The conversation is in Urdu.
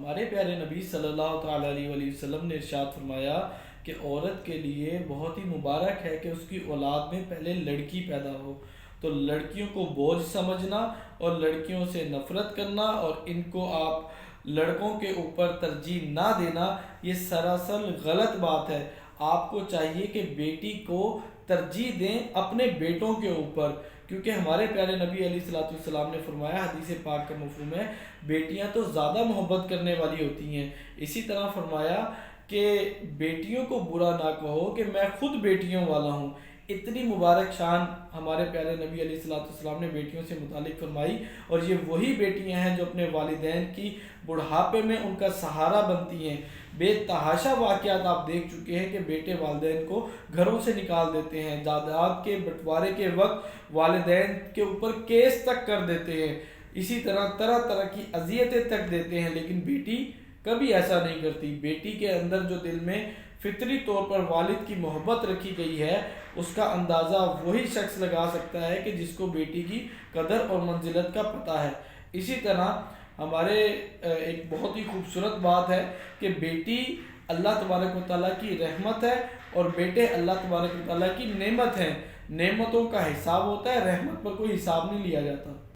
ہمارے پیارے نبی صلی اللہ تعالیٰ علیہ وآلہ وسلم نے ارشاد فرمایا کہ عورت کے لیے بہت ہی مبارک ہے کہ اس کی اولاد میں پہلے لڑکی پیدا ہو۔ تو لڑکیوں کو بوجھ سمجھنا اور لڑکیوں سے نفرت کرنا اور ان کو آپ لڑکوں کے اوپر ترجیح نہ دینا، یہ سراسر غلط بات ہے۔ آپ کو چاہیے کہ بیٹی کو ترجیح دیں اپنے بیٹوں کے اوپر، کیونکہ ہمارے پیارے نبی علیہ الصلوۃ والسلام نے فرمایا، حدیث پاک کا مفہوم ہے، بیٹیاں تو زیادہ محبت کرنے والی ہوتی ہیں۔ اسی طرح فرمایا کہ بیٹیوں کو برا نہ کہو کہ میں خود بیٹیوں والا ہوں۔ اتنی مبارک شان ہمارے پیارے نبی علیہ الصلوۃ والسلام نے بیٹیوں سے متعلق فرمائی، اور یہ وہی بیٹیاں ہیں جو اپنے والدین کی بڑھاپے میں ان کا سہارا بنتی ہیں۔ بے تحاشا واقعات آپ دیکھ چکے ہیں کہ بیٹے والدین کو گھروں سے نکال دیتے ہیں، جائیداد کے بٹوارے کے وقت والدین کے اوپر کیس تک کر دیتے ہیں، اسی طرح طرح طرح کی اذیتیں تک دیتے ہیں، لیکن بیٹی کبھی ایسا نہیں کرتی۔ بیٹی کے اندر جو دل میں فطری طور پر والد کی محبت رکھی گئی ہے، اس کا اندازہ وہی شخص لگا سکتا ہے کہ جس کو بیٹی کی قدر اور منزلت کا پتہ ہے۔ اسی طرح ہمارے ایک بہت ہی خوبصورت بات ہے کہ بیٹی اللہ تبارک و تعالیٰ کی رحمت ہے اور بیٹے اللہ تبارک و تعالیٰ کی نعمت ہیں۔ نعمتوں کا حساب ہوتا ہے، رحمت پر کوئی حساب نہیں لیا جاتا۔